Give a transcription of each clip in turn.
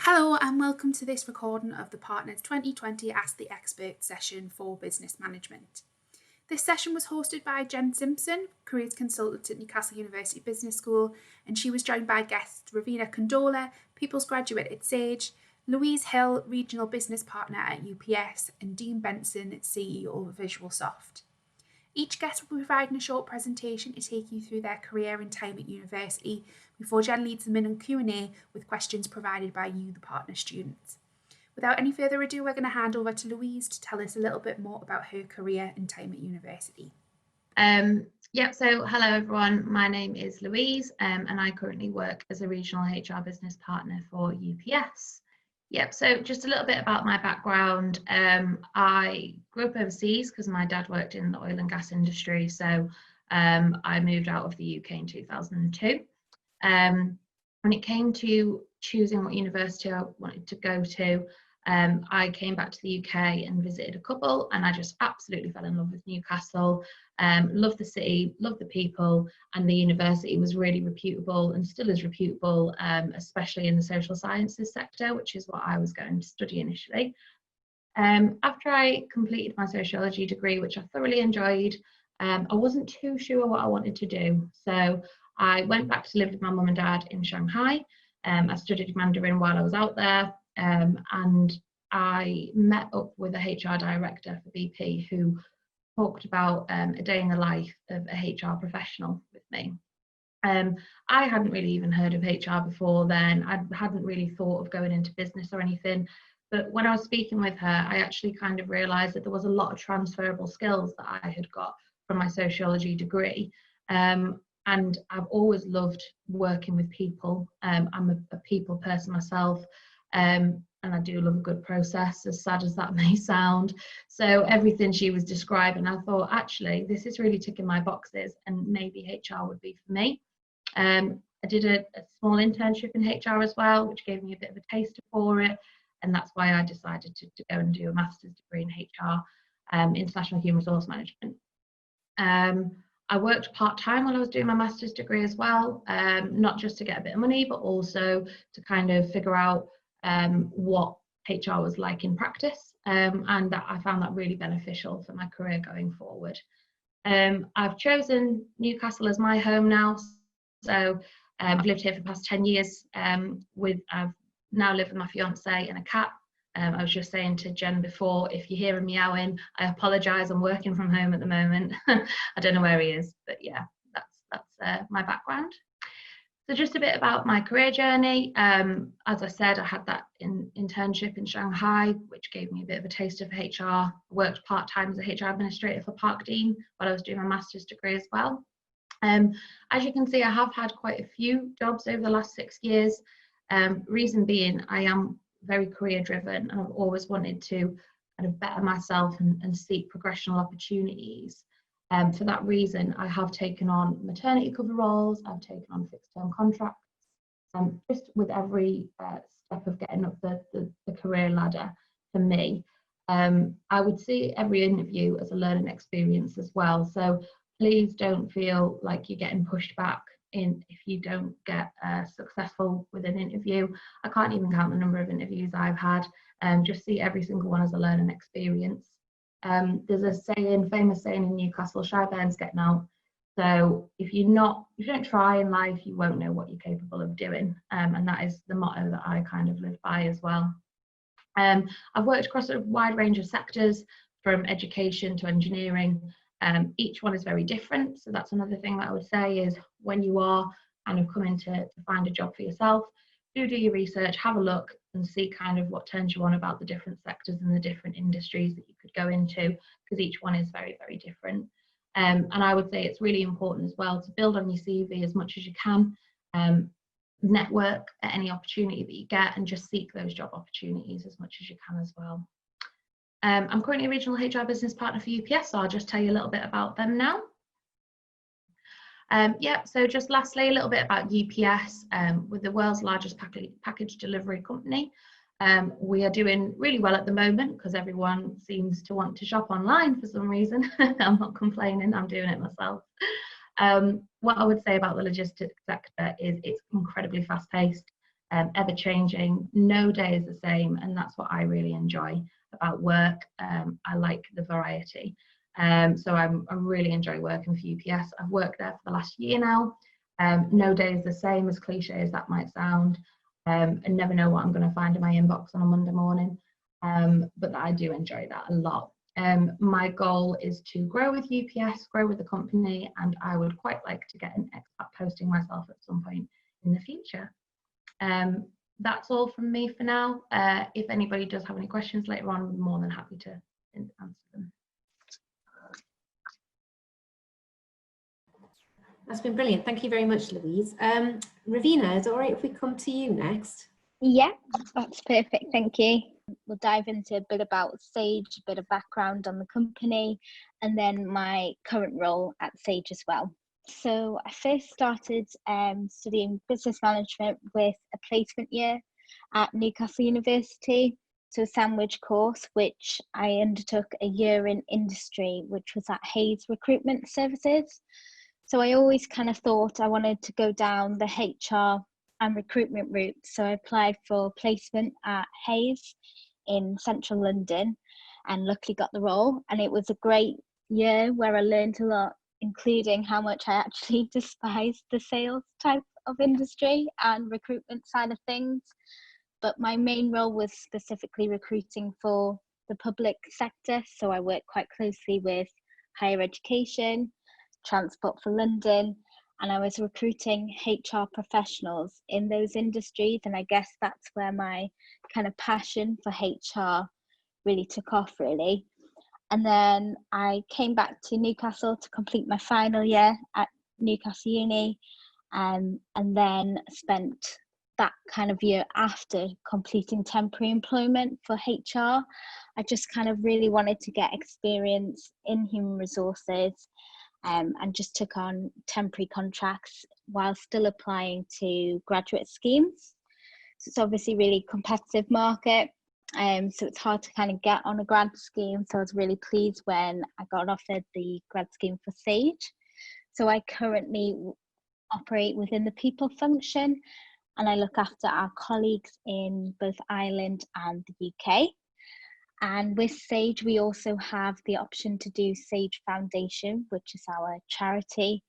Hello and welcome to this recording of the Partners 2020 Ask the Expert session for business management. This session was hosted by Jen Simpson, careers consultant at Newcastle University Business School, and she was joined by guests Raveena Kandola, People's Graduate at Sage, Louise Hill, Regional Business Partner at UPS, and Dean Benson, CEO of Visualsoft. Each guest will be providing a short presentation to take you through their career and time at university before Jen leads them in on Q&A with questions provided by you, the partner students. Without any further ado, we're going to hand over to Louise to tell us a little bit more about her career and time at university. So hello everyone, my name is Louise and I currently work as a Regional HR Business Partner for UPS. So just a little bit about my background. I grew up overseas because my dad worked in the oil and gas industry, so I moved out of the UK in 2002. When it came to choosing what university I wanted to go to, I came back to the UK and visited a couple, and I just absolutely fell in love with Newcastle. Loved the city, loved the people, and the university was really reputable and still is reputable, especially in the social sciences sector, which is what I was going to study initially. After I completed my sociology degree, which I thoroughly enjoyed, I wasn't too sure what I wanted to do. So I went back to live with my mum and dad in Shanghai. I studied Mandarin while I was out there, and I met up with a HR director for BP who talked about a day in the life of a HR professional with me. I hadn't really even heard of HR before then. I hadn't really thought of going into business or anything. But when I was speaking with her, I actually kind of realised that there was a lot of transferable skills that I had got from my sociology degree. And I've always loved working with people. I'm a people person myself, and I do love a good process, as sad as that may sound. So everything she was describing, I thought, actually, this is really ticking my boxes, and maybe HR would be for me. I did a small internship in HR as well, which gave me a bit of a taster for it, and that's why I decided to go and do a master's degree in HR, International Human Resource Management. I worked part-time while I was doing my master's degree as well, not just to get a bit of money, but also to kind of figure out what HR was like in practice, and that I found that really beneficial for my career going forward. I've chosen Newcastle as my home now, so I've lived here for the past 10 years. I've now lived with my fiance and a cat. I was just saying to Jen before, if you hear him meowing, I apologise. I'm working from home at the moment. I don't know where he is, but yeah, that's my background. So just a bit about my career journey. As I said, I had that internship in Shanghai, which gave me a bit of a taste of HR. I worked part-time as a HR administrator for Park Dean while I was doing my master's degree as well. As you can see, I have had quite a few jobs over the last 6 years. Reason being, I am very career driven, and I've always wanted to kind of better myself and seek progressional opportunities. For that reason, I have taken on maternity cover roles, I've taken on fixed term contracts, just with every step of getting up the career ladder for me. I would see every interview as a learning experience as well. So please don't feel like you're getting pushed back if you don't get successful with an interview. I can't even count the number of interviews I've had. Just see every single one as a learning experience. There's a famous saying in Newcastle, shy bairns getting out. So if you don't try in life, you won't know what you're capable of doing. And that is the motto that I kind of live by as well. I've worked across a wide range of sectors, from education to engineering. Each one is very different. So that's another thing that I would say is, when you are kind of coming to find a job for yourself, do your research, have a look and see kind of what turns you on about the different sectors and the different industries that you could go into, because each one is very, very different. And I would say it's really important as well to build on your CV as much as you can, network at any opportunity that you get, and just seek those job opportunities as much as you can as well. I'm currently a Regional HR Business Partner for UPS, so I'll just tell you a little bit about them now. So just lastly, a little bit about UPS. With the world's largest package delivery company. We are doing really well at the moment because everyone seems to want to shop online for some reason. I'm not complaining, I'm doing it myself. What I would say about the logistics sector is it's incredibly fast-paced. ever changing. No day is the same, and that's what I really enjoy about work. I like the variety. So I really enjoy working for UPS. I've worked there for the last year now. No day is the same, as cliche as that might sound. I never know what I'm going to find in my inbox on a Monday morning, but I do enjoy that a lot. My goal is to grow with UPS, grow with the company, and I would quite like to get an expat posting myself at some point in the future. That's all from me for now. If anybody does have any questions later on, I'm more than happy to answer them. That's been brilliant. Thank you very much, Louise. Raveena, is it all right if we come to you next? Yeah, that's perfect. Thank you. We'll dive into a bit about Sage, a bit of background on the company, and then my current role at Sage as well. So I first started studying business management with a placement year at Newcastle University. So a sandwich course, which I undertook a year in industry, which was at Hayes Recruitment Services. So I always kind of thought I wanted to go down the HR and recruitment route. So I applied for placement at Hayes in central London and luckily got the role. And it was a great year where I learned a lot, including how much I actually despised the sales type of industry and recruitment side of things. But my main role was specifically recruiting for the public sector. So I worked quite closely with higher education, Transport for London, and I was recruiting HR professionals in those industries. And I guess that's where my kind of passion for HR really took off, really. And then I came back to Newcastle to complete my final year at Newcastle Uni, and then spent that kind of year after completing temporary employment for HR. I just kind of really wanted to get experience in human resources, and just took on temporary contracts while still applying to graduate schemes. So it's obviously a really competitive market, so it's hard to kind of get on a grad scheme. So I was really pleased when I got offered the grad scheme for Sage. So I currently operate within the people function, and I look after our colleagues in both Ireland and the UK. And with Sage, we also have the option to do Sage Foundation, which is our charity.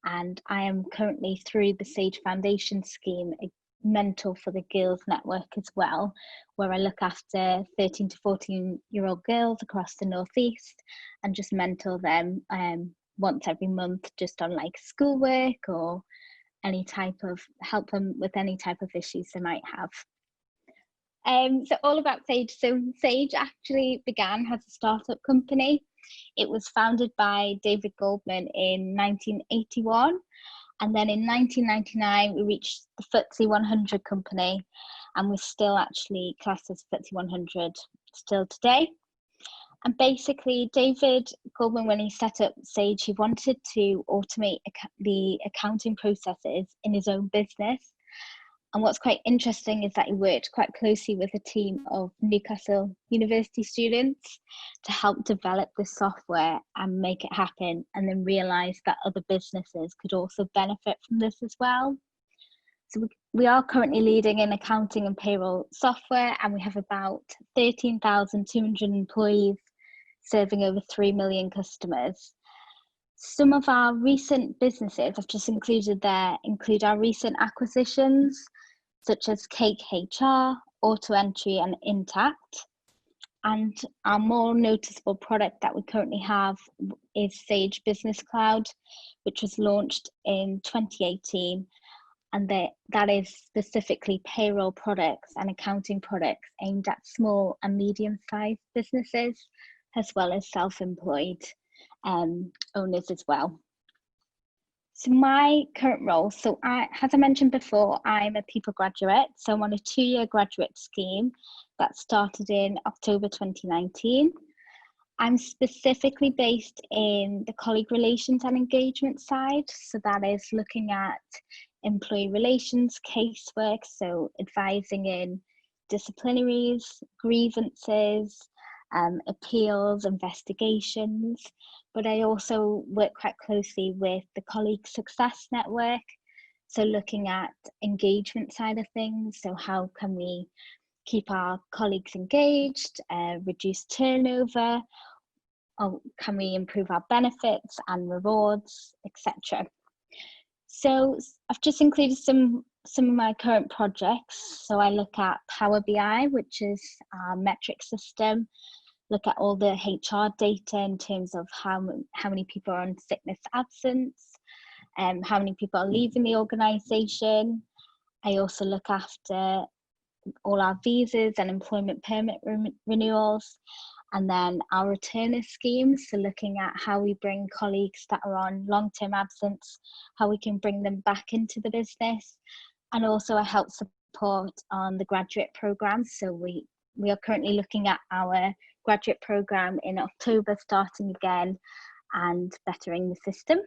And I am currently, through the Sage Foundation scheme, a mentor for the Girls Network as well, where I look after 13 to 14-year-old girls across the Northeast and just mentor them once every month, just on like schoolwork or any type of, help them with any type of issues they might have. So all about Sage. So Sage actually began as a startup company. It was founded by David Goldman in 1981. And then in 1999, we reached the FTSE 100 company, and we're still actually classed as FTSE 100 still today. And basically, David Goldman, when he set up Sage, he wanted to automate the accounting processes in his own business. And what's quite interesting is that he worked quite closely with a team of Newcastle University students to help develop this software and make it happen, and then realise that other businesses could also benefit from this as well. So we are currently leading in accounting and payroll software, and we have about 13,200 employees serving over 3 million customers. Some of our recent businesses I've just included there include our recent acquisitions, such as Cake HR, Auto Entry and Intact. And our more noticeable product that we currently have is Sage Business Cloud, which was launched in 2018. And that is specifically payroll products and accounting products aimed at small and medium-sized businesses, as well as self-employed owners as well. So my current role, so as I mentioned before, I'm a people graduate. So I'm on a 2-year graduate scheme that started in October 2019. I'm specifically based in the colleague relations and engagement side. So that is looking at employee relations, casework, so advising in disciplinaries, grievances, appeals, investigations. But I also work quite closely with the Colleague Success Network. So looking at engagement side of things, so how can we keep our colleagues engaged, reduce turnover, or can we improve our benefits and rewards, etc. So I've just included some of my current projects. So I look at Power BI, which is our metric system, look at all the HR data in terms of how many people are on sickness absence, how many people are leaving the organisation. I also look after all our visas and employment permit renewals, and then our returner schemes, so looking at how we bring colleagues that are on long-term absence, how we can bring them back into the business, and also I help support on the graduate programme. So we are currently looking at our graduate programme in October, starting again and bettering the system.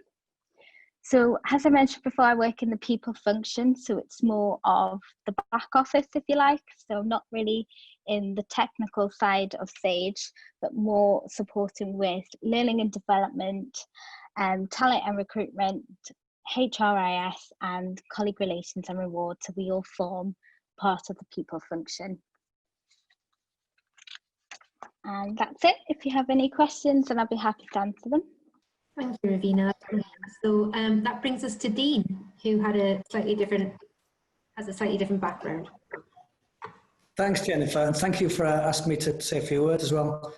So as I mentioned before, I work in the people function, so it's more of the back office, if you like. So not really in the technical side of Sage, but more supporting with learning and development, talent and recruitment, HRIS, and colleague relations and rewards. So we all form part of the people function. And that's it. If you have any questions, then I'll be happy to answer them. Thank you, Raveena. So that brings us to Dean, who has a slightly different background. Thanks, Jennifer, and thank you for asking me to say a few words as well.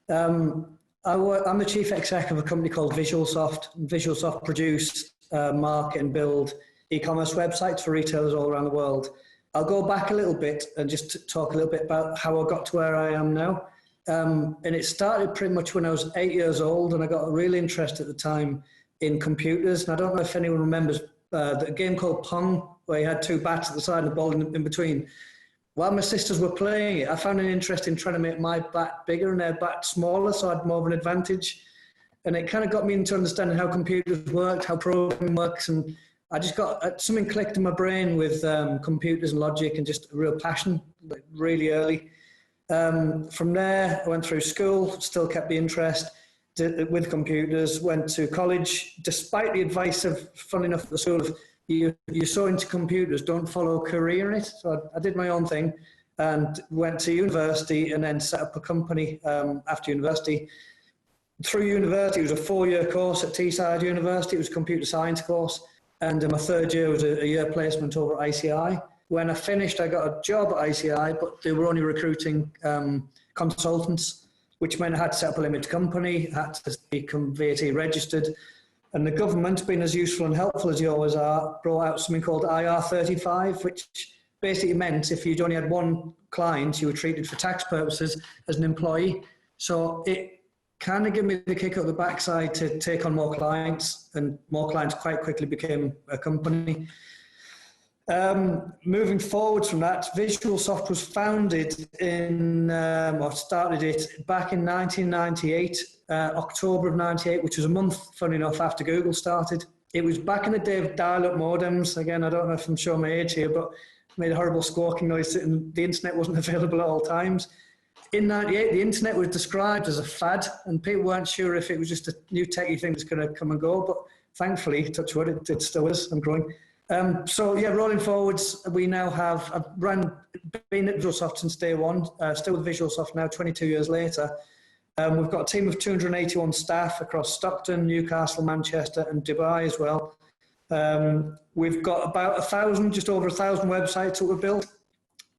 I'm the chief exec of a company called Visualsoft. Visualsoft produce, market and build e-commerce websites for retailers all around the world. I'll go back a little bit and just talk a little bit about how I got to where I am now. And it started pretty much when I was 8 years old, and I got a real interest at the time in computers. And I don't know if anyone remembers the game called Pong, where you had two bats at the side and the ball in between. While my sisters were playing it, I found an interest in trying to make my bat bigger and their bat smaller, so I had more of an advantage. And it kind of got me into understanding how computers worked, how programming works, and I just got something clicked in my brain with computers and logic, and just a real passion, like really early. From there, I went through school, still kept the interest with computers, went to college, despite the advice of, funny enough, at the school of, you're so into computers, don't follow a career in it. So I did my own thing and went to university and then set up a company after university. Through university, it was a 4-year course at Teesside University. It was a computer science course. And my third year was a year placement over at ICI. When I finished, I got a job at ICI, but they were only recruiting consultants, which meant I had to set up a limited company, had to become VAT registered. And the government, being as useful and helpful as you always are, brought out something called IR35, which basically meant if you'd only had one client, you were treated for tax purposes as an employee. So it kind of gave me the kick up the backside to take on more clients, and more clients quite quickly became a company. Moving forwards from that, Visualsoft was founded in, or started it back in 1998, October of 98, which was a month, funny enough, after Google started. It was back in the day of dial-up modems. Again, I don't know if I'm showing my age here, but made a horrible squawking noise, and the internet wasn't available at all times. In 98, the internet was described as a fad, and people weren't sure if it was just a new techie thing that's going to come and go, but thankfully, touch wood, it still is. I'm growing. So yeah, rolling forwards, we now have, been at Visualsoft since day one, still with Visualsoft now 22 years later. We've got a team of 281 staff across Stockton, Newcastle, Manchester and Dubai as well. We've got about 1,000, just over 1,000 websites that were built.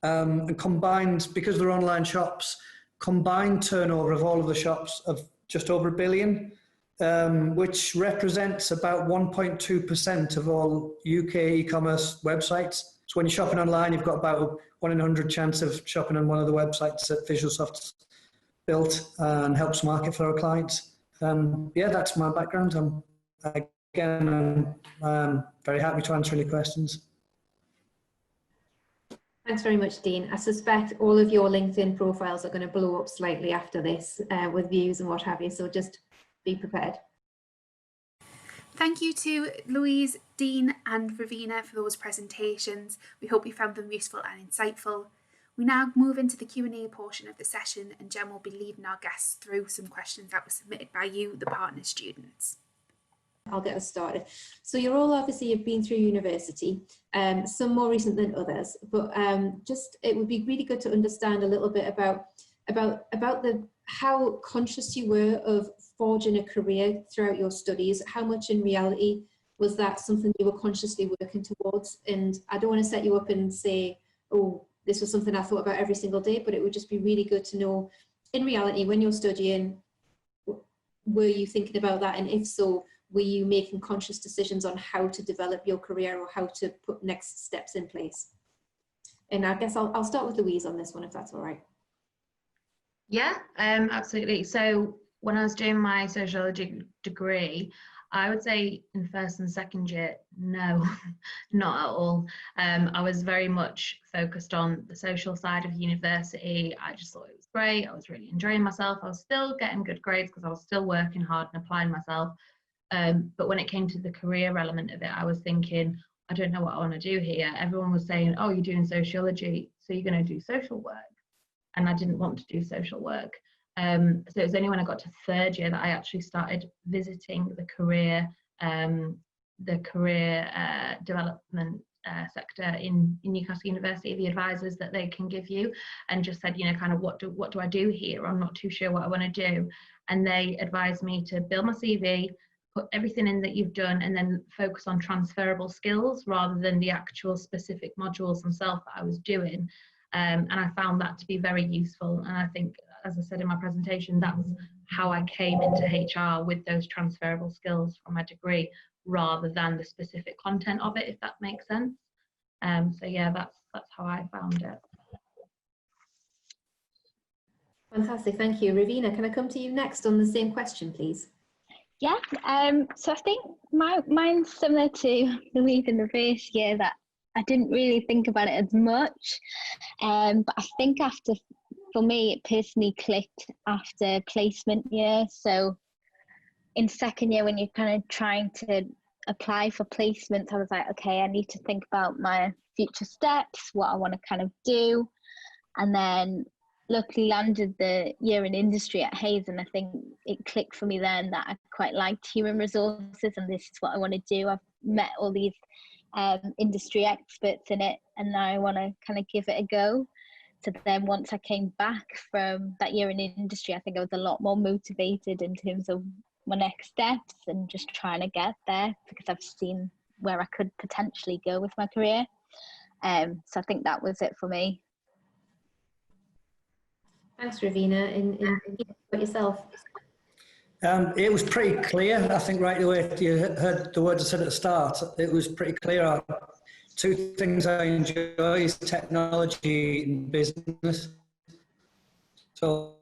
And combined, because they're online shops, combined turnover of all of the shops of just over £1 billion. Which represents about 1.2% of all UK e-commerce websites. So when you're shopping online, you've got about a 1 in 100 chance of shopping on one of the websites that Visualsoft's built and helps market for our clients. Yeah, that's my background. I'm very happy to answer any questions. Thanks very much, Dean. I suspect all of your LinkedIn profiles are going to blow up slightly after this with views and what have you, so just be prepared. Thank you to Louise, Dean and Raveena for those presentations. We hope you found them useful and insightful. We now move into the Q&A portion of the session, and Jen will be leading our guests through some questions that were submitted by you, the partner students. I'll get us started. So you're all obviously have been through university, some more recent than others, but just it would be really good to understand a little bit about how conscious you were of forging a career throughout your studies. How much in reality was that something you were consciously working towards? And I don't want to set you up and say, oh, this was something I thought about every single day, but it would just be really good to know, in reality, when you're studying, were you thinking about that? And if so, were you making conscious decisions on how to develop your career or how to put next steps in place? And I guess I'll start with Louise on this one, if that's all right. Yeah, absolutely. So when I was doing my sociology degree, I would say in first and second year, no, not at all. I was very much focused on the social side of university. I just thought it was great. I was really enjoying myself. I was still getting good grades because I was still working hard and applying myself. But when it came to the career element of it, I was thinking, I don't know what I want to do here. Everyone was saying, oh, you're doing sociology, so you're going to do social work. And I didn't want to do social work. So it was only when I got to third year that I actually started visiting the career development sector in Newcastle University, the advisors that they can give you, and just said, you know, kind of what do I do here? I'm not too sure what I want to do. And they advised me to build my CV, put everything in that you've done, and then focus on transferable skills rather than the actual specific modules themselves that I was doing. And I found that to be very useful. And I think, as I said in my presentation, that was how I came into HR, with those transferable skills from my degree, rather than the specific content of it, if that makes sense. So yeah, that's how I found it. Fantastic, thank you. Raveena, can I come to you next on the same question, please? Yeah, so I think mine's similar to Louise in the first year, that I didn't really think about it as much. But I think for me, it personally clicked after placement year. So in second year, when you're kind of trying to apply for placements, I was like, okay, I need to think about my future steps, what I want to kind of do. And then luckily landed the year in industry at Hayes, and I think it clicked for me then that I quite liked human resources and this is what I want to do. I've met all these industry experts in it, and now I want to kind of give it a go. So then once I came back from that year in industry, I think I was a lot more motivated in terms of my next steps and just trying to get there, because I've seen where I could potentially go with my career. So I think that was it for me. Thanks, Raveena. And about yourself? It was pretty clear, I think, right away. You heard the words I said at the start. It was pretty clear. Two things I enjoy is technology and business. So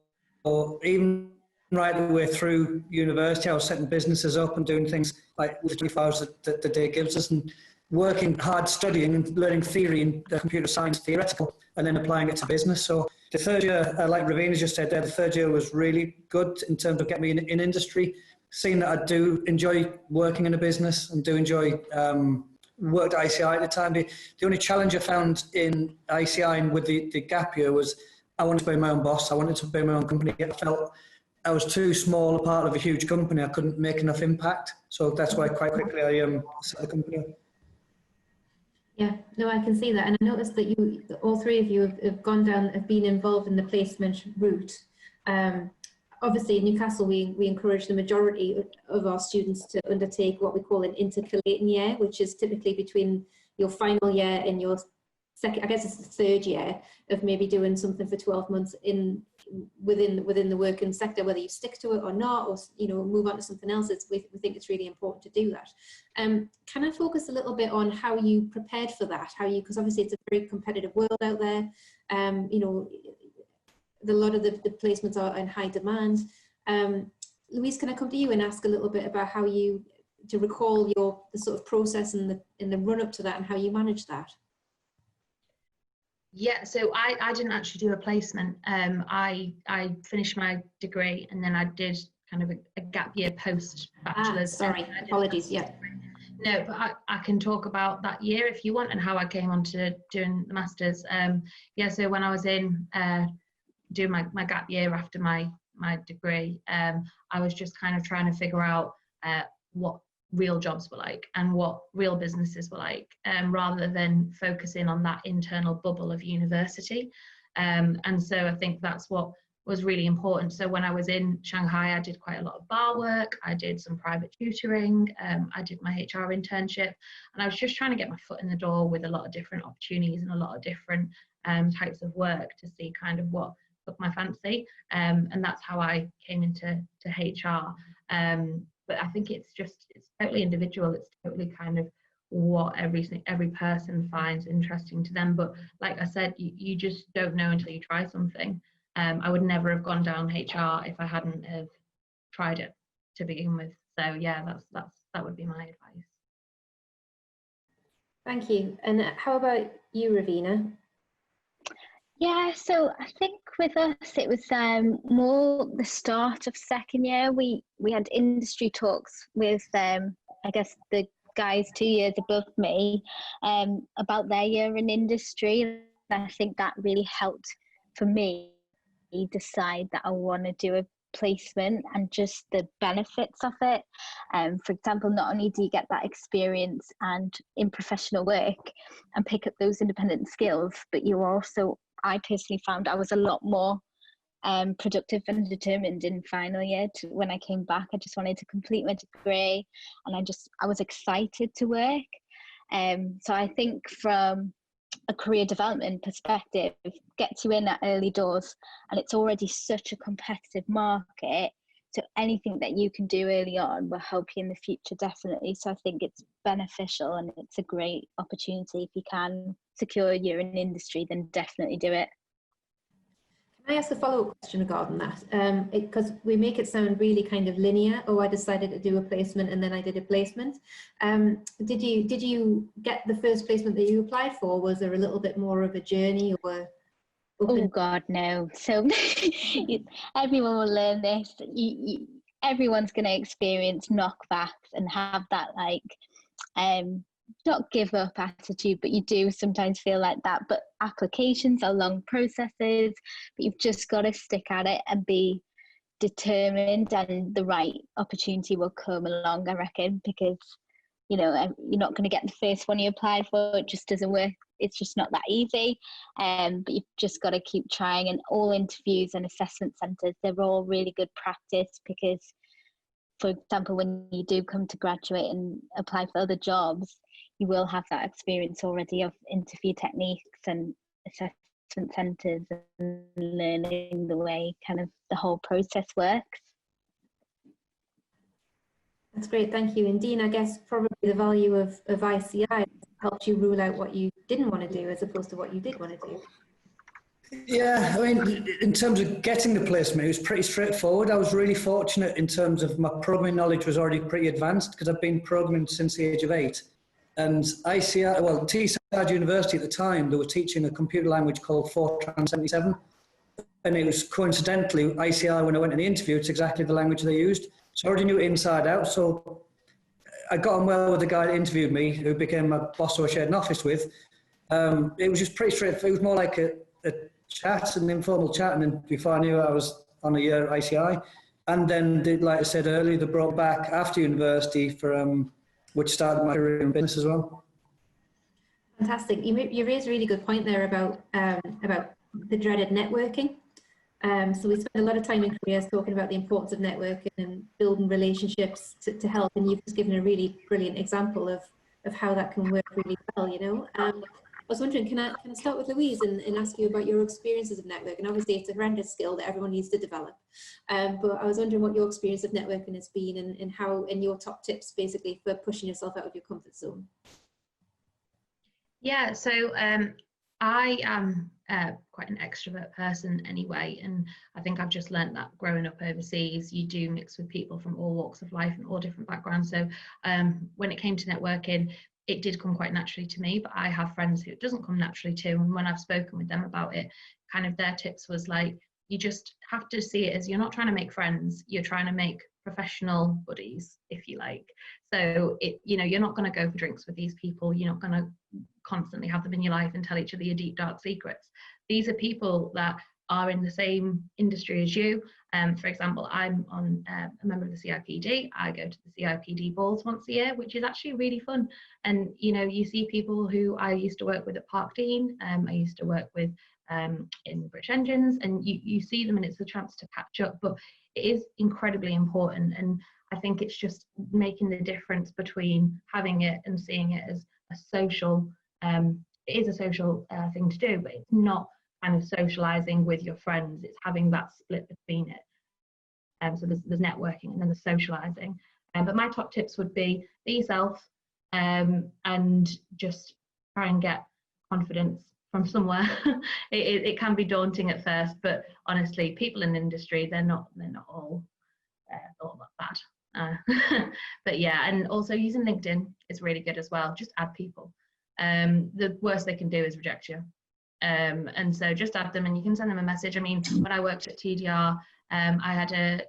even right the way through university, I was setting businesses up and doing things like with 24 hours that the day gives us, and working hard, studying and learning theory and computer science theoretical, and then applying it to business. So the third year, like Raveena just said there, the third year was really good in terms of getting me in industry, seeing that I do enjoy working in a business and do enjoy worked at ICI at the time. The only challenge I found in ICI and with the gap year was I wanted to be my own boss. I wanted to be my own company. I felt I was too small a part of a huge company. I couldn't make enough impact. So that's why quite quickly I set the company up. Yeah, no, I can see that. And I noticed that all three of you have been involved in the placement route. Obviously, in Newcastle, we encourage the majority of our students to undertake what we call an intercalating year, which is typically between your final year and your second, I guess it's the third year, of maybe doing something for 12 months within the working sector, whether you stick to it or not, or move on to something else. We think it's really important to do that. Can I focus a little bit on how you prepared for that? Because obviously it's a very competitive world out there. A lot of the placements are in high demand. Louise, can I come to you and ask a little bit about how to recall the sort of process and the run up to that and how you manage that? Yeah, so I didn't actually do a placement. I finished my degree and then I did kind of a gap year post bachelor's. Sorry, apologies. Yeah. No, but I can talk about that year if you want and how I came on to doing the masters. Yeah, so when I was in doing my gap year after my degree, I was just kind of trying to figure out what real jobs were like and what real businesses were like, rather than focusing on that internal bubble of university. And so I think that's what was really important. So when I was in Shanghai, I did quite a lot of bar work, I did some private tutoring, I did my HR internship, and I was just trying to get my foot in the door with a lot of different opportunities and a lot of different types of work to see kind of what took my fancy, and that's how I came into HR. But I think it's totally individual. It's totally kind of what every person finds interesting to them. But like I said, you just don't know until you try something. I would never have gone down HR if I hadn't have tried it to begin with. So yeah, that would be my advice. Thank you. And how about you, Raveena? Yeah, so I think with us it was more the start of second year. We had industry talks with I guess the guys 2 years above me about their year in industry, and I think that really helped for me decide that I want to do a placement and just the benefits of it. For example, not only do you get that experience and in professional work and pick up those independent skills, but you also, I personally found I was a lot more productive and determined in final year. When I came back, I just wanted to complete my degree, and I was excited to work. So I think from a career development perspective, gets you in at early doors, and it's already such a competitive market. So anything that you can do early on will help you in the future, definitely. So I think it's beneficial, and it's a great opportunity. If you can secure a year in industry, then definitely do it. Can I ask a follow-up question regarding that? Because we make it sound really kind of linear. Oh, I decided to do a placement and then I did a placement. Did you get the first placement that you applied for? Was there a little bit more of a journey, or? Oh God, no. So everyone will learn this. Everyone's going to experience knockbacks and have that not give up attitude, but you do sometimes feel like that. But applications are long processes, but you've just got to stick at it and be determined, and the right opportunity will come along, I reckon, because you're not going to get the first one you applied for. It just doesn't work. It's just not that easy. But you've just got to keep trying, and all interviews and assessment centres, they're all really good practice, because for example, when you do come to graduate and apply for other jobs, you will have that experience already of interview techniques and assessment centres and learning the way kind of the whole process works. That's great, thank you. And Dean, I guess probably the value of ICI helped you rule out what you didn't want to do as opposed to what you did want to do. Yeah, I mean, in terms of getting the placement, it was pretty straightforward. I was really fortunate in terms of my programming knowledge was already pretty advanced, because I've been programming since the age of 8. And ICI, well, Teesside University at the time, they were teaching a computer language called Fortran 77. And it was coincidentally, ICI, when I went to the interview, it's exactly the language they used. So I already knew it inside out. So I got on well with the guy that interviewed me, who became my boss who I shared an office with. It was just pretty straightforward. It was more like a chat, an informal chat, and then before I knew it, I was on a year at ICI. And then, like I said earlier, they brought back after university for which started my career in business as well. Fantastic. You raised a really good point there about the dreaded networking. So we spend a lot of time in careers talking about the importance of networking and building relationships to help, and you've just given a really brilliant example of how that can work really well, you know. I was wondering, can I start with Louise and ask you about your experiences of networking? Obviously, it's a horrendous skill that everyone needs to develop. But I was wondering what your experience of networking has been, and how, and your top tips basically for pushing yourself out of your comfort zone. Yeah, so I am quite an extrovert person anyway, and I think I've just learnt that growing up overseas, you do mix with people from all walks of life and all different backgrounds. So when it came to networking, it did come quite naturally to me, but I have friends who it doesn't come naturally to, and when I've spoken with them about it, kind of their tips was like, you just have to see it as you're not trying to make friends, you're trying to make professional buddies, if you like. So you're not going to go for drinks with these people, you're not going to constantly have them in your life and tell each other your deep dark secrets. These are people that are in the same industry as you, For example, I'm a member of the CIPD. I go to the CIPD balls once a year, which is actually really fun. And you see people who I used to work with at Parkdean. I used to work with in British Engines, and you see them, and it's a chance to catch up. But it is incredibly important, and I think it's just making the difference between having it and seeing it as a social. It is a social thing to do, but it's not kind of socializing with your friends. It's having that split between it. So there's networking and then there's socializing. But my top tips would be yourself, and just try and get confidence from somewhere. It can be daunting at first, but honestly, people in the industry, they're not all that bad. But yeah, and also using LinkedIn is really good as well. Just add people. The worst they can do is reject you. And so just add them, and you can send them a message. I mean, when I worked at TDR, I had a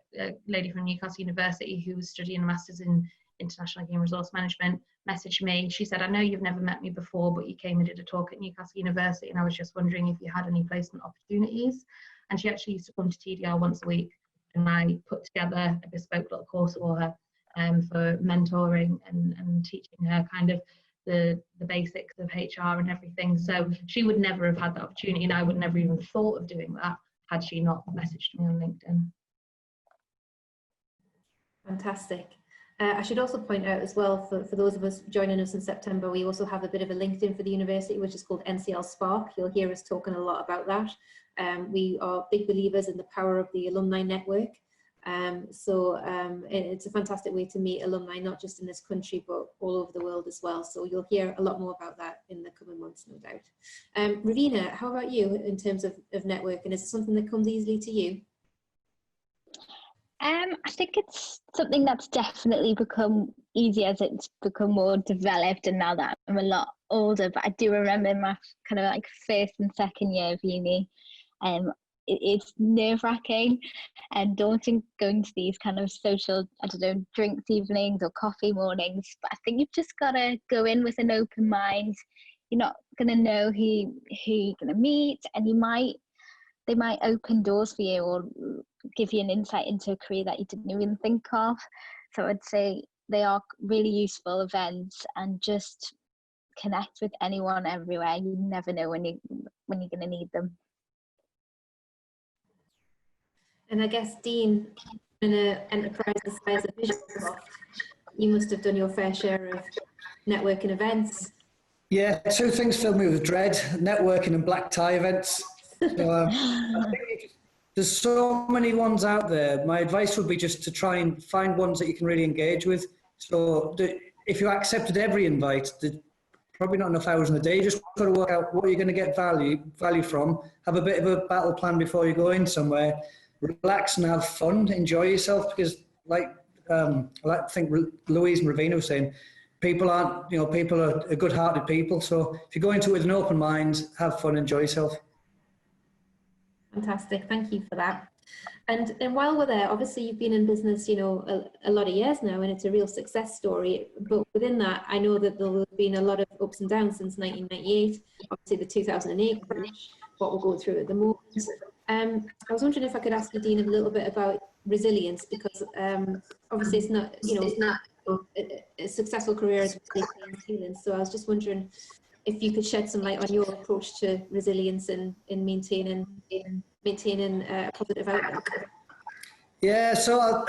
lady from Newcastle University who was studying a master's in international human resource management messaged me. She said, I know you've never met me before, but you came and did a talk at Newcastle University, and I was just wondering if you had any placement opportunities. And she actually used to come to TDR once a week, and I put together a bespoke little course for her for mentoring and teaching her kind of the basics of HR and everything. So she would never have had that opportunity, and I would never even thought of doing that had she not messaged me on LinkedIn. Fantastic. I should also point out as well, for those of us joining us in September, we also have a bit of a LinkedIn for the university, which is called NCL Spark. You'll hear us talking a lot about that. We are big believers in the power of the alumni network. It's a fantastic way to meet alumni, not just in this country, but all over the world as well. So you'll hear a lot more about that in the coming months, no doubt. Raveena, how about you in terms of networking? Is it something that comes easily to you? I think it's something that's definitely become easier as it's become more developed, and now that I'm a lot older. But I do remember my kind of like first and second year of uni, it's nerve-wracking and daunting going to these kind of social, I don't know, drinks evenings or coffee mornings. But I think you've just got to go in with an open mind. You're not going to know who you're going to meet, and they might open doors for you or give you an insight into a career that you didn't even think of. So I'd say they are really useful events, and just connect with anyone everywhere. You never know when you're going to need them. And I guess, Dean, in an enterprise the size of Visualsoft, you must have done your fair share of networking events. Yeah, two things fill me with dread: networking and black tie events. So, I think there's so many ones out there. My advice would be just to try and find ones that you can really engage with. So if you accepted every invite, there's probably not enough hours in the day. You just got to work out what you're going to get value from. Have a bit of a battle plan before you go in somewhere. Relax and have fun. Enjoy yourself, because I think Louise and Raveena were saying, people are good-hearted people. So if you go into it with an open mind, have fun, enjoy yourself. Fantastic, thank you for that. And while we're there, obviously you've been in business, a lot of years now, and it's a real success story. But within that, I know that there have been a lot of ups and downs since 1998. Obviously, the 2008 crash, what we're going through at the moment. I was wondering if I could ask you, Dean, a little bit about resilience, because obviously it's not, a successful career is really. So I was just wondering if you could shed some light on your approach to resilience and in maintaining a positive outlook. Yeah, so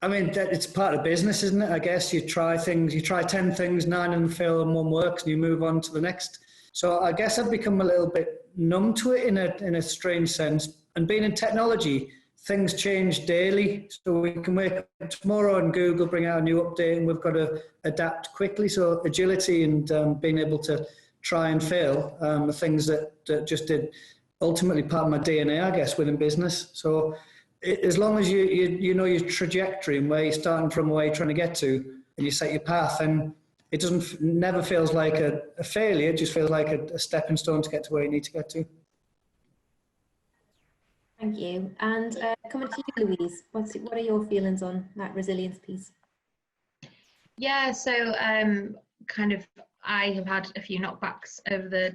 I mean, it's part of business, isn't it? I guess you try 10 things, 9 of them fail and 1 works, and you move on to the next. So I guess I've become a little bit numb to it in a strange sense. And being in technology, things change daily. So we can wake up tomorrow and Google bring out a new update, and we've got to adapt quickly. So agility and being able to try and fail are things that just did ultimately part of my DNA, I guess, within business. So as long as you know your trajectory and where you're starting from, where you're trying to get to, and you set your path, and it never feels like a failure. It just feels like a stepping stone to get to where you need to get to. Thank you. And coming to you, Louise, what are your feelings on that resilience piece? Yeah, so kind of I have had a few knockbacks over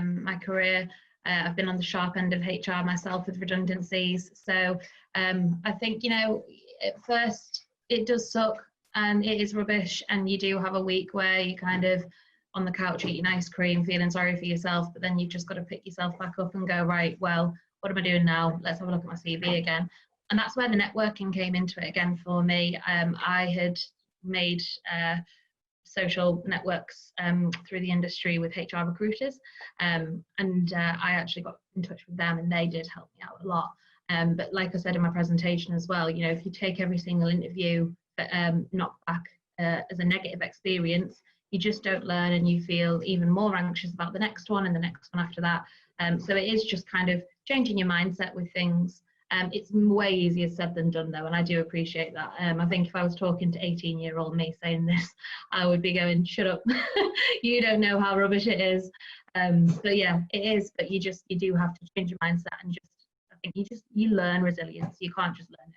my career. I've been on the sharp end of HR myself with redundancies. So I think, at first it does suck and it is rubbish, and you do have a week where you kind of on the couch eating ice cream, feeling sorry for yourself, but then you've just got to pick yourself back up and go, right, well, what am I doing now? Let's have a look at my CV again. And that's where the networking came into it again for me. I had made social networks through the industry with HR recruiters, and I actually got in touch with them, and they did help me out a lot. But like I said in my presentation as well, if you take every single interview knocked back as a negative experience, you just don't learn, and you feel even more anxious about the next one and the next one after that. So it is just kind of changing your mindset with things. It's way easier said than done though, and I do appreciate that. I think if I was talking to 18-year-old me saying this, I would be going, shut up, you don't know how rubbish it is. But yeah, it is, but you do have to change your mindset, and I think you learn resilience. You can't just learn it.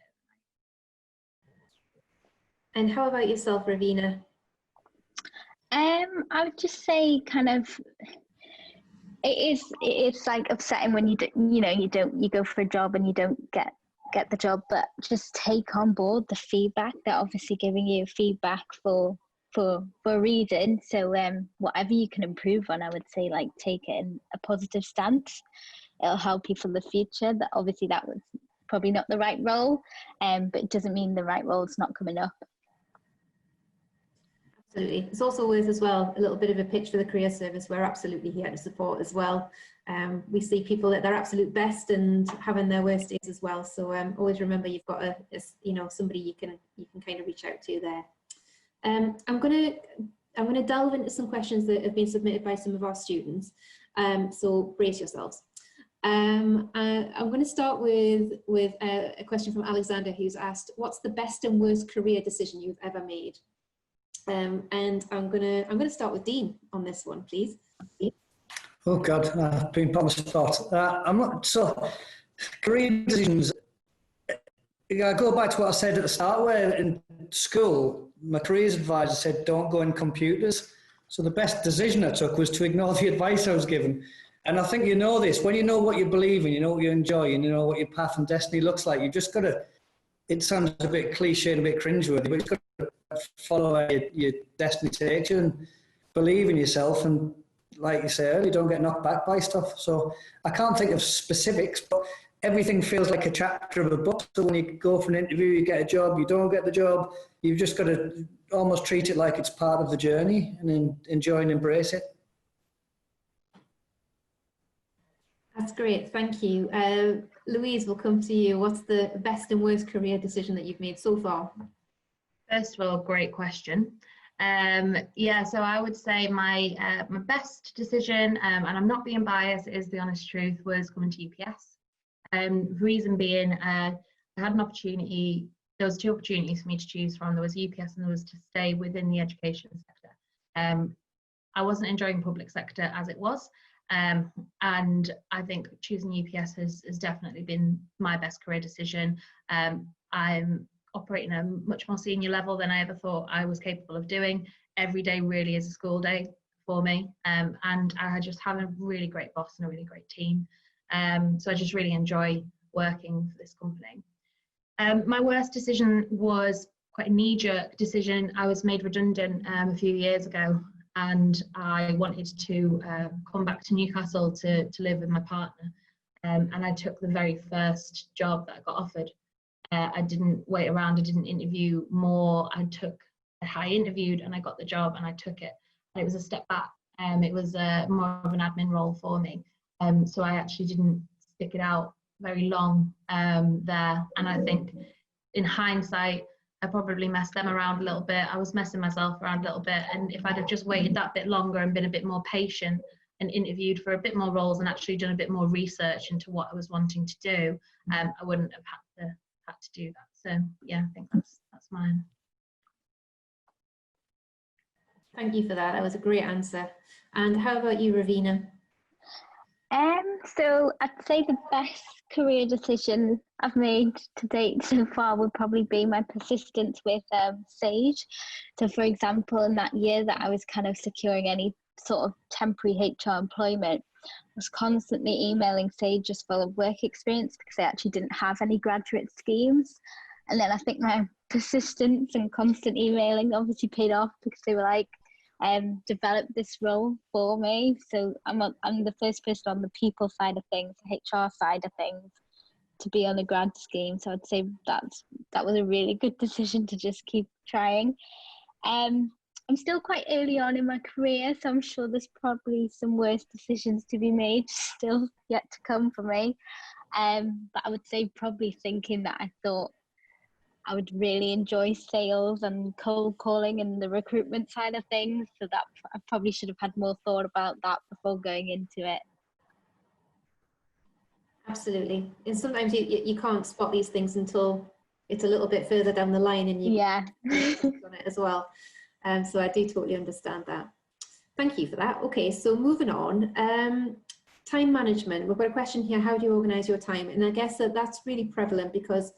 And how about yourself, Raveena? I would just say kind of it's like upsetting when you go for a job and you don't get the job, but just take on board the feedback. They're obviously giving you feedback for a reason. So whatever you can improve on, I would say like take it in a positive stance. It'll help you for the future. That obviously that was probably not the right role, but it doesn't mean the right role's not coming up. Absolutely. It's also worth as well a little bit of a pitch for the career service. We're absolutely here to support as well. We see people at their absolute best and having their worst days as well. So always remember you've got somebody you can kind of reach out to there. I'm gonna delve into some questions that have been submitted by some of our students. So brace yourselves. I'm going to start with a question from Alexander, who's asked, "What's the best and worst career decision you've ever made?" And I'm gonna start with Dean on this one, please. Oh God, I've been put on the spot. I'm not so career decisions. I go back to what I said at the start, where in school my careers advisor said don't go in computers. So the best decision I took was to ignore the advice I was given. And I think you know this, when you know what you believe in, you know what you enjoy, and you know what your path and destiny looks like, you just got to, it sounds a bit cliche and a bit cringeworthy, but you've got to follow where your destiny takes you and believe in yourself, and like you say earlier, don't get knocked back by stuff. So I can't think of specifics, but everything feels like a chapter of a book. So when you go for an interview, you get a job, you don't get the job, you've just got to almost treat it like it's part of the journey and then enjoy and embrace it. That's great, thank you. Louise, we'll come to you. What's the best and worst career decision that you've made so far? First of all, great question. Yeah, so I would say my best decision, and I'm not being biased, it is the honest truth, was coming to UPS. Reason being, I had an opportunity, there was two opportunities for me to choose from. There was UPS and there was to stay within the education sector. I wasn't enjoying public sector as it was, and I think choosing UPS has definitely been my best career decision. I'm operating at a much more senior level than I ever thought I was capable of doing. Every day really is a school day for me, and I just have a really great boss and a really great team. So I just really enjoy working for this company. My worst decision was quite a knee-jerk decision. I was made redundant a few years ago, and I wanted to come back to Newcastle to live with my partner, and I took the very first job that I got offered. I didn't wait around, I didn't interview more. I interviewed and I got the job and I took it. And it was a step back. It was more of an admin role for me. So I actually didn't stick it out very long there. And I think in hindsight, I probably messed them around a little bit. I was messing myself around a little bit. And if I'd have just waited that bit longer and been a bit more patient and interviewed for a bit more roles and actually done a bit more research into what I was wanting to do, I wouldn't have had to do that. So yeah, I think that's mine. Thank you for that. That was a great answer. And how about you, Raveena? So I'd say the best career decision I've made to date so far would probably be my persistence with Sage. So for example, in that year that I was kind of securing any sort of temporary HR employment, I was constantly emailing Sage just full of work experience because I actually didn't have any graduate schemes. And then I think my persistence and constant emailing obviously paid off because they were like, develop this role for me. So I'm the first person on the people side of things, the HR side of things, to be on a grad scheme. So I'd say that was a really good decision to just keep trying. I'm still quite early on in my career, so I'm sure there's probably some worse decisions to be made still yet to come for me. But I would say probably thinking that I thought I would really enjoy sales and cold calling and the recruitment side of things. So that I probably should have had more thought about that before going into it. Absolutely. And sometimes you can't spot these things until it's a little bit further down the line and you Yeah. on it as well. So I do totally understand that. Thank you for that. Okay, so moving on. Time management. We've got a question here. How do you organise your time? And I guess that's really prevalent because,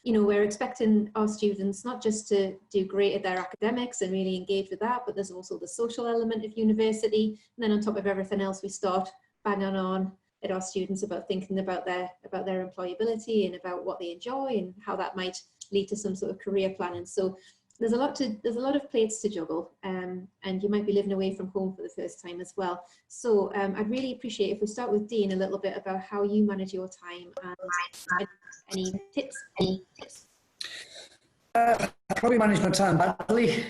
you know, we're expecting our students not just to do great at their academics and really engage with that, but there's also the social element of university. And then on top of everything else, we start banging on at our students about thinking about their employability and about what they enjoy and how that might lead to some sort of career planning. So there's a lot of plates to juggle, and you might be living away from home for the first time as well. So I'd really appreciate if we start with Dean a little bit about how you manage your time and any tips. I probably manage my time badly.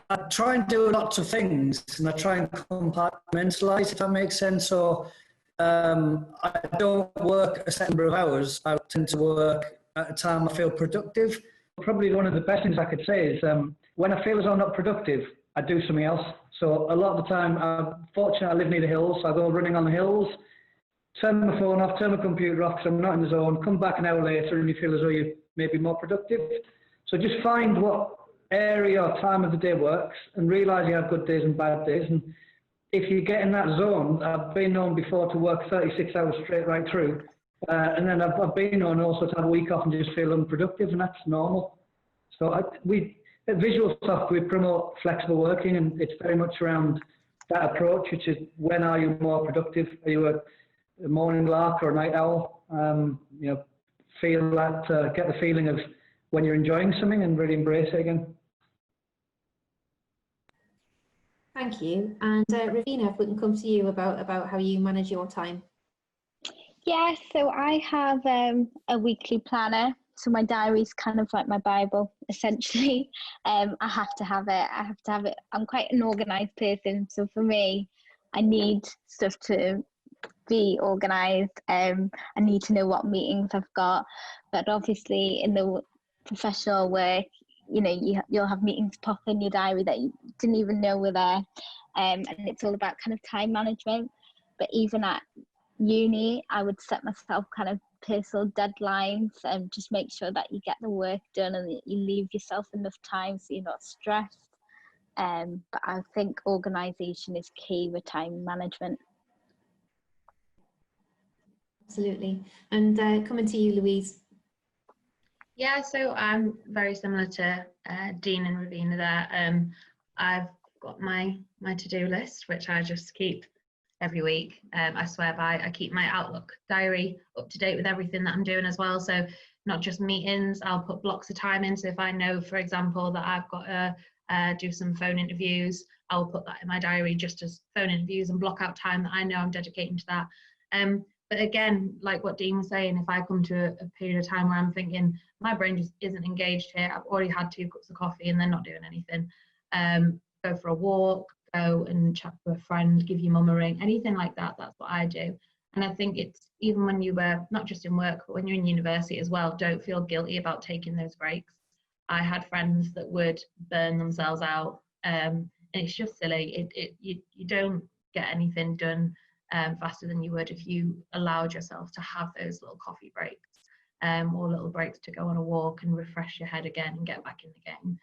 I try and do lots of things, and I try and compartmentalise, if that makes sense. So I don't work a set number of hours. I tend to work at a time I feel productive. Probably one of the best things I could say is when I feel as I'm not productive, I do something else. So a lot of the time, I'm fortunate I live near the hills, so I go running on the hills, turn my phone off, turn my computer off because I'm not in the zone, come back an hour later and you feel as though you're maybe more productive. So just find what area or time of the day works and realise you have good days and bad days. And if you get in that zone, I've been known before to work 36 hours straight right through. And then I've been known also to have a week off and just feel unproductive, and that's normal. So at Visualsoft, we promote flexible working, and it's very much around that approach, which is when are you more productive? Are you a morning lark or a night owl? You know, feel that, get the feeling of when you're enjoying something and really embrace it again. Thank you. And Raveena, if we can come to you about how you manage your time. Yeah, so I have a weekly planner. So my diary's kind of like my Bible, essentially. I have to have it. I'm quite an organised person. So for me, I need stuff to be organised. I need to know what meetings I've got. But obviously in the professional work, you know, you'll have meetings pop in your diary that you didn't even know were there. And it's all about kind of time management. But even at uni, I would set myself kind of personal deadlines and just make sure that you get the work done and that you leave yourself enough time so you're not stressed. But I think organisation is key with time management. Absolutely. And coming to you, Louise. Yeah, so I'm very similar to Dean and Raveena there. I've got my to-do list, which I just keep every week. I swear by. I keep my Outlook diary up to date with everything that I'm doing as well. So not just meetings, I'll put blocks of time in. So if I know, for example, that I've got to do some phone interviews, I'll put that in my diary just as phone interviews and block out time that I know I'm dedicating to that. But again, like what Dean was saying, if I come to a period of time where I'm thinking my brain just isn't engaged here, I've already had 2 cups of coffee and then not doing anything, go for a walk, go and chat to a friend, give your mum a ring, anything like that, that's what I do. And I think it's even when you were not just in work, but when you're in university as well, don't feel guilty about taking those breaks. I had friends that would burn themselves out, and it's just silly. You don't get anything done faster than you would if you allowed yourself to have those little coffee breaks, or little breaks to go on a walk and refresh your head again and get back in the game.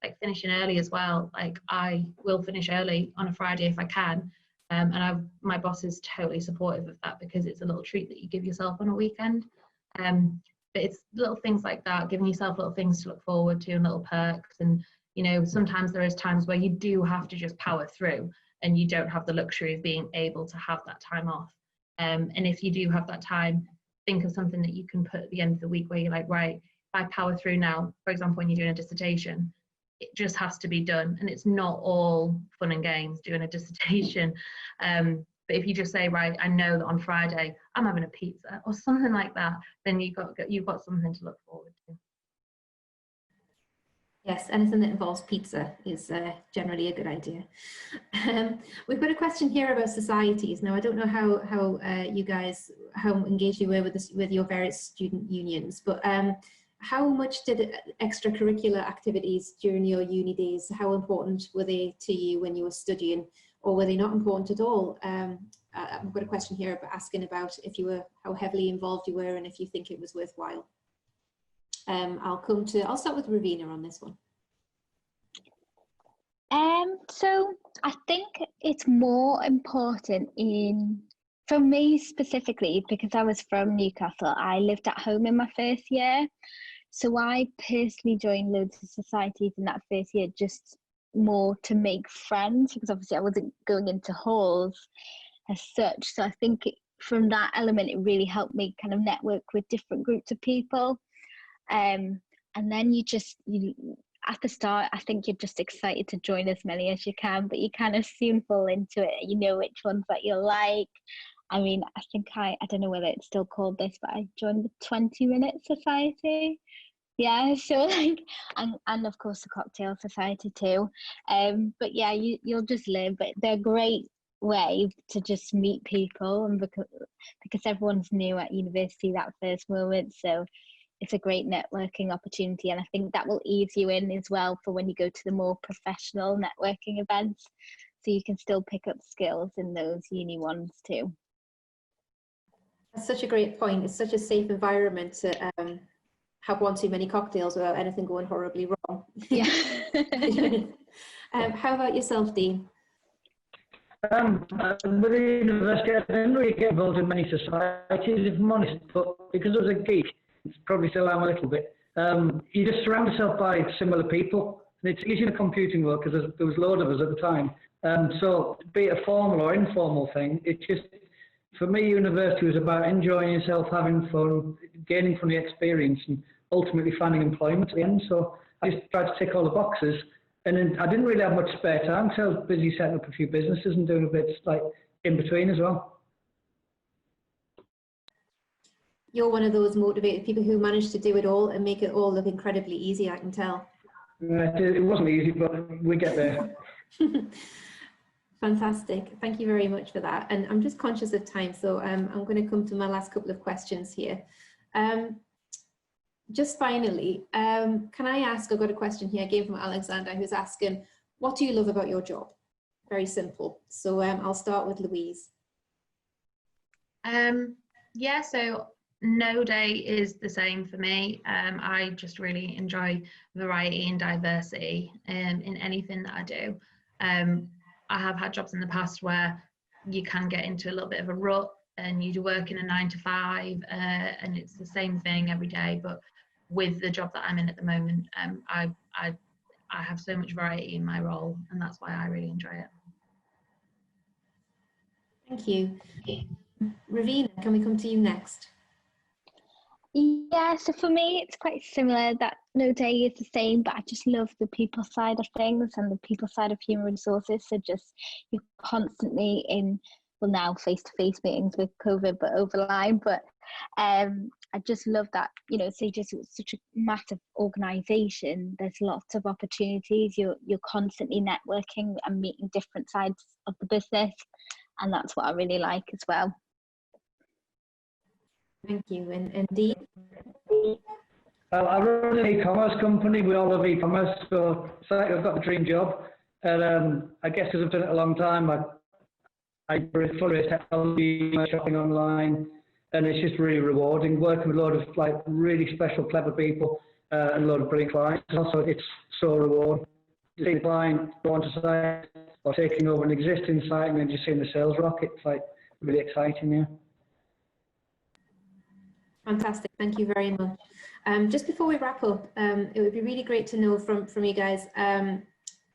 Like finishing early as well. Like I will finish early on a Friday if I can, and my boss is totally supportive of that because it's a little treat that you give yourself on a weekend. But it's little things like that, giving yourself little things to look forward to and little perks, and You know, sometimes there is times where you do have to just power through and you don't have the luxury of being able to have that time off. And if you do have that time, think of something that you can put at the end of the week where you're like, right, if I power through now, for example, when you're doing a dissertation, it just has to be done. And it's not all fun and games doing a dissertation. But if you just say, right, I know that on Friday I'm having a pizza or something like that, then you've got something to look forward to. Yes, anything that involves pizza is generally a good idea. We've got a question here about societies. Now, I don't know how you guys, how engaged you were with your various student unions, but how much did extracurricular activities during your uni days, how important were they to you when you were studying, or were they not important at all? I've got a question here about asking about if you were, how heavily involved you were and if you think it was worthwhile. I'll start with Raveena on this one. So I think it's more important for me specifically, because I was from Newcastle, I lived at home in my first year. So I personally joined loads of societies in that first year, just more to make friends, because obviously I wasn't going into halls as such. So I think from that element, it really helped me kind of network with different groups of people. And then at the start, I think you're just excited to join as many as you can, but you kind of soon fall into it. You know which ones that you like. I mean, I think I don't know whether it's still called this, but I joined the 20-minute society. Yeah, so like, and of course the cocktail society too. But yeah, you'll just live. But they're a great way to just meet people, and because everyone's new at university that first moment, so it's a great networking opportunity, and I think that will ease you in as well for when you go to the more professional networking events, so you can still pick up skills in those uni ones too. That's such a great point. It's such a safe environment to have one too many cocktails without anything going horribly wrong. Yeah. How about yourself, Dean? With the university, I didn't really get involved in many societies, if I'm honest, but because I was a geek, it's probably still am a little bit, you just surround yourself by similar people. And it's easy in the computing world because there was a load of us at the time. So be it a formal or informal thing, it just, for me, university was about enjoying yourself, having fun, gaining from the experience, and ultimately finding employment at the end. So I just tried to tick all the boxes. And then I didn't really have much spare time, so I was busy setting up a few businesses and doing a bit like in between as well. You're one of those motivated people who managed to do it all and make it all look incredibly easy, I can tell. It wasn't easy, but we get there. Fantastic. Thank you very much for that. And I'm just conscious of time, so I'm going to come to my last couple of questions here. Just finally, can I ask, I've got a question here again from Alexander, who's asking, what do you love about your job? Very simple. So I'll start with Louise. Yeah, so no day is the same for me. I just really enjoy variety and diversity in anything that I do. I have had jobs in the past where you can get into a little bit of a rut and you do work in a 9 to 5 and it's the same thing every day. But with the job that I'm in at the moment, I have so much variety in my role, and that's why I really enjoy it. Thank you. Raveena, can we come to you next? Yeah, so for me, it's quite similar that no day is the same, but I just love the people side of things and the people side of human resources. So just you're constantly in, well, now face-to-face meetings with COVID, but over the line. But I just love that, you know, so just such a massive organisation. There's lots of opportunities. You're constantly networking and meeting different sides of the business, and that's what I really like as well. Thank you. And Dean? I run an e-commerce company. We all love e-commerce, so it's like I've got the dream job. And I guess because I've done it a long time, I fully technology, shopping online, and it's just really rewarding. Working with a lot of like really special, clever people and a lot of brilliant clients. Also, it's so rewarding. Seeing a client go onto site or taking over an existing site and then just seeing the sales rocket, it's like really exciting, yeah. Fantastic. Thank you very much. Just before we wrap up, it would be really great to know from you guys,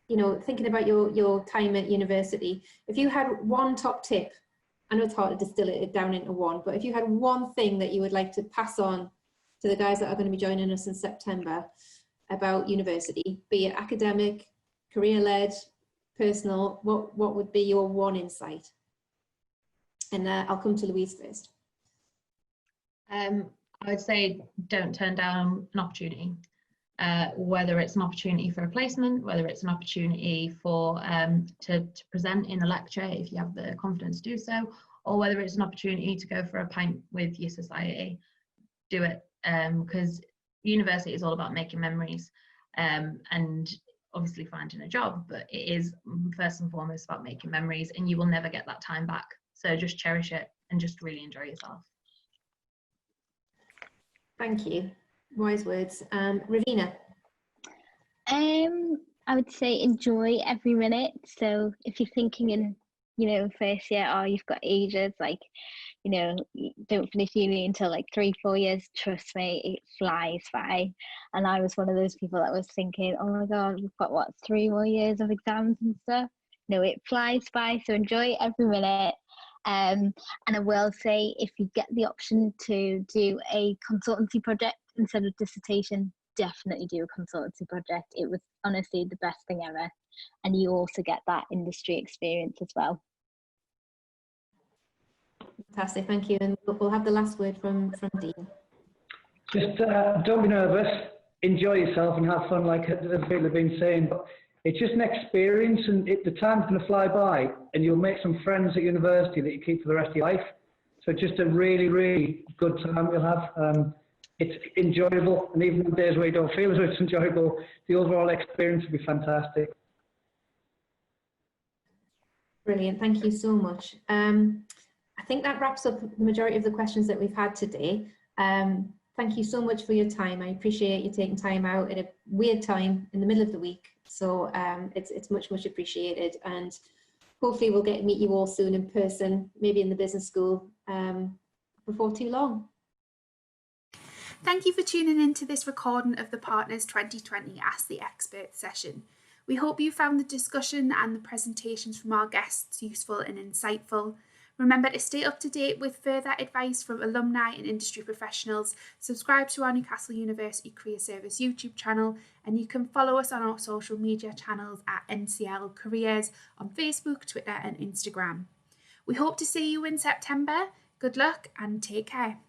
you know, thinking about your time at university, if you had one top tip, I know it's hard to distill it down into one, but if you had one thing that you would like to pass on to the guys that are going to be joining us in September about university, be it academic, career-led, personal, what would be your one insight? And I'll come to Louise first. I would say don't turn down an opportunity, whether it's an opportunity for a placement, whether it's an opportunity for to present in a lecture if you have the confidence to do so, or whether it's an opportunity to go for a pint with your society. Do it, because university is all about making memories, and obviously finding a job, but it is first and foremost about making memories, and you will never get that time back. So just cherish it and just really enjoy yourself. Thank you. Wise words. Raveena. I would say enjoy every minute. So if you're thinking in, you know, first year, oh, you've got ages, like, you know, you don't finish uni until like 3-4 years, trust me, it flies by. And I was one of those people that was thinking, oh my God, we've got what, 3 more years of exams and stuff. No, it flies by. So enjoy every minute. And I will say, if you get the option to do a consultancy project instead of dissertation, definitely do a consultancy project. It was honestly the best thing ever. And you also get that industry experience as well. Fantastic, thank you. And we'll have the last word from Dean. Just don't be nervous, enjoy yourself and have fun, like the people have been saying. But it's just an experience, and the time's going to fly by, and you'll make some friends at university that you keep for the rest of your life. So just a really, really good time you'll have. It's enjoyable, and even on days where you don't feel as though it's enjoyable, the overall experience will be fantastic. Brilliant, thank you so much. I think that wraps up the majority of the questions that we've had today. Thank you so much for your time. I appreciate you taking time out at a weird time in the middle of the week. So it's much, much appreciated. And hopefully we'll get to meet you all soon in person, maybe in the business school before too long. Thank you for tuning in to this recording of the Partners 2020 Ask the Expert session. We hope you found the discussion and the presentations from our guests useful and insightful. Remember to stay up to date with further advice from alumni and industry professionals. Subscribe to our Newcastle University Career Service YouTube channel, and you can follow us on our social media channels at NCL Careers on Facebook, Twitter and Instagram. We hope to see you in September. Good luck and take care.